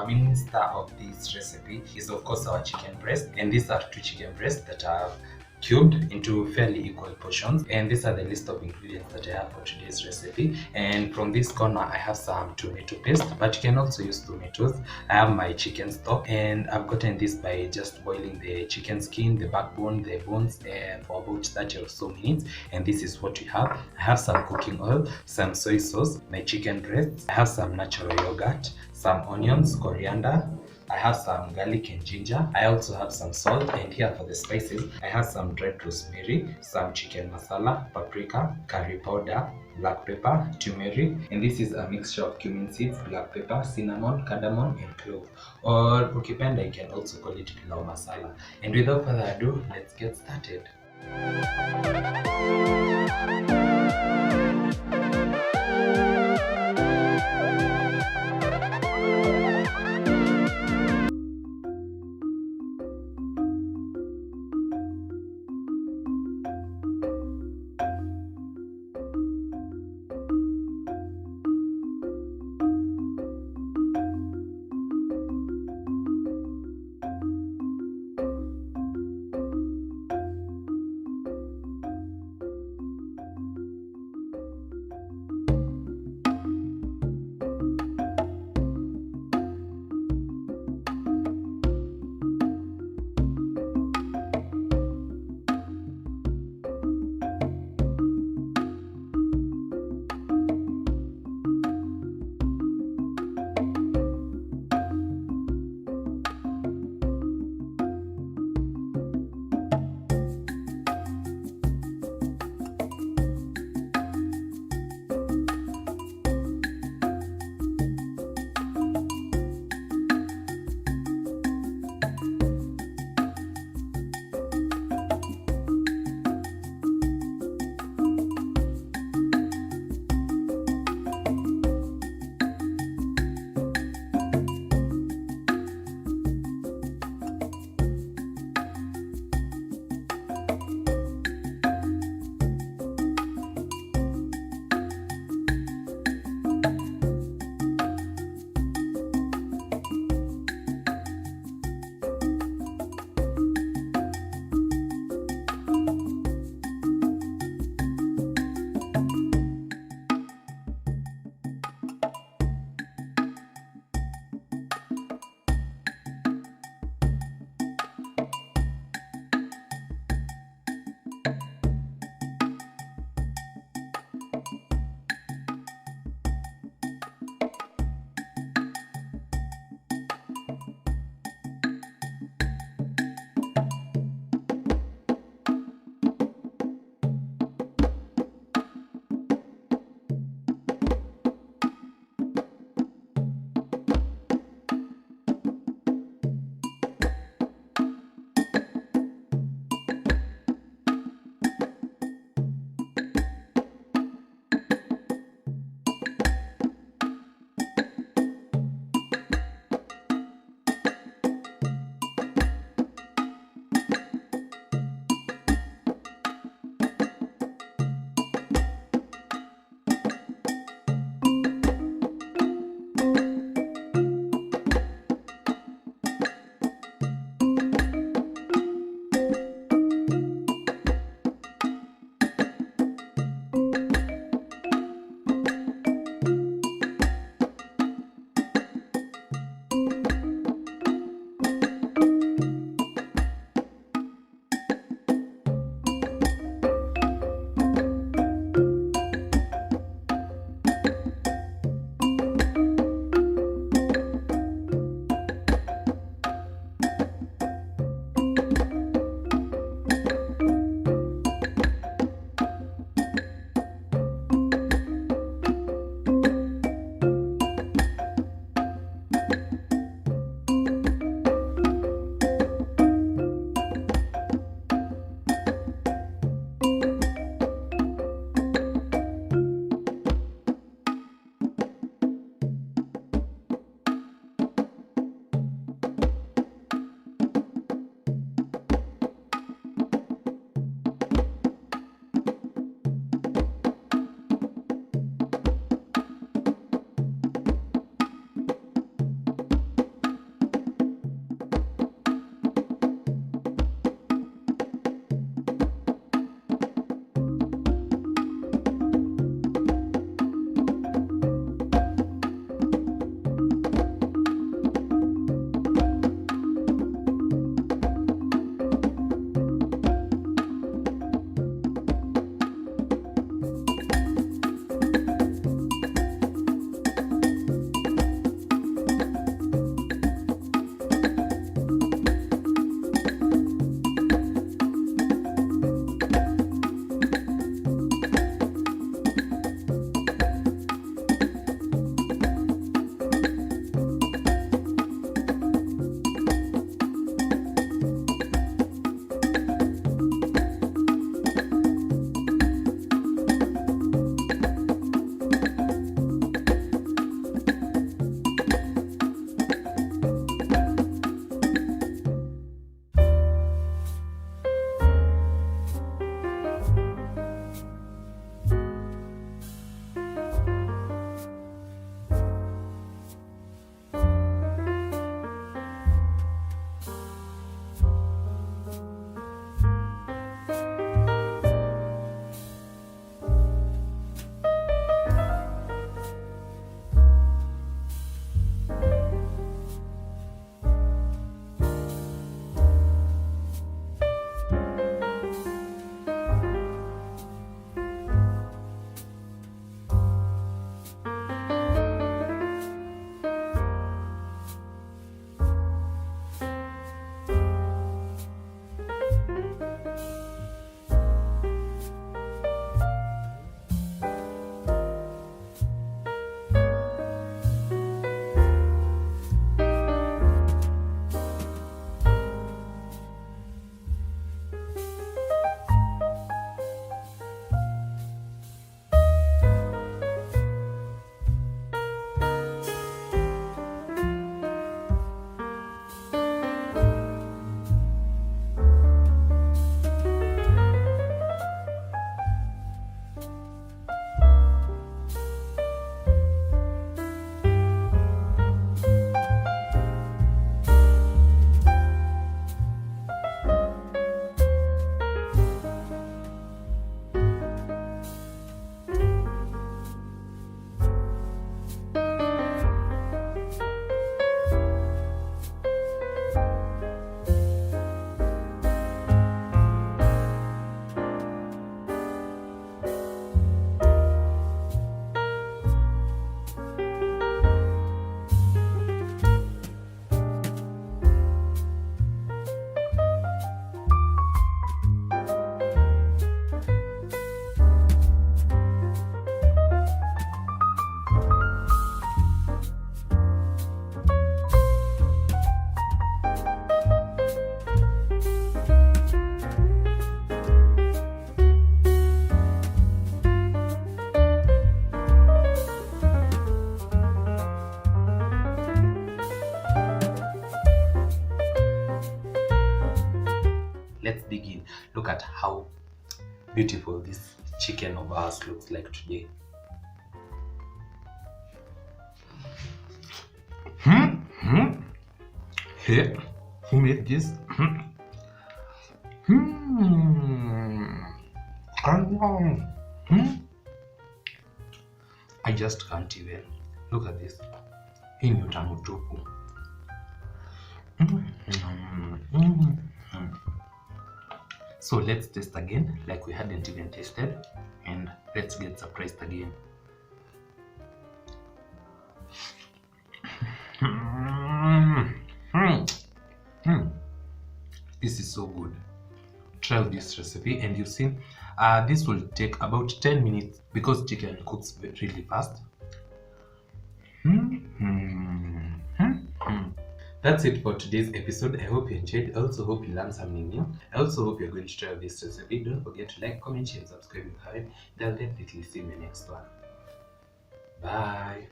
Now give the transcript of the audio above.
mainstay of this recipe is of course our chicken breast, and these are two chicken breasts that are cubed into fairly equal portions, and these are the list of ingredients that I have for today's recipe. And from this corner I have some tomato paste, but you can also use tomatoes. I have my chicken stock, and I've gotten this by just boiling the chicken skin, the backbone, the bones, for about 30 or so minutes. And this is what we have. I have some cooking oil, some soy sauce, my chicken breasts, I have some natural yogurt, some onions, coriander, I have some garlic and ginger. I also have some salt, and here for the spices, I have some dried rosemary, some chicken masala, paprika, curry powder, black pepper, turmeric, and this is a mixture of cumin seeds, black pepper, cinnamon, cardamom, and clove. Or ukipenda, you can also call it pilau masala. And without further ado, let's get started. look at how beautiful this chicken of ours looks like today. Hey, who made this? I just can't even. Look at this. Hii ni utamu tupu. So let's taste again like we hadn't even tasted, and let's get surprised again. This is so good. Try this recipe and you see this will take about 10 minutes because chicken cooks really fast. That's it for today's episode. I hope you enjoyed. I also hope you learned something new. I also hope you're going to try this recipe. Don't forget to like, comment, share, and subscribe if you haven't. I'll definitely see you in the next one. Bye.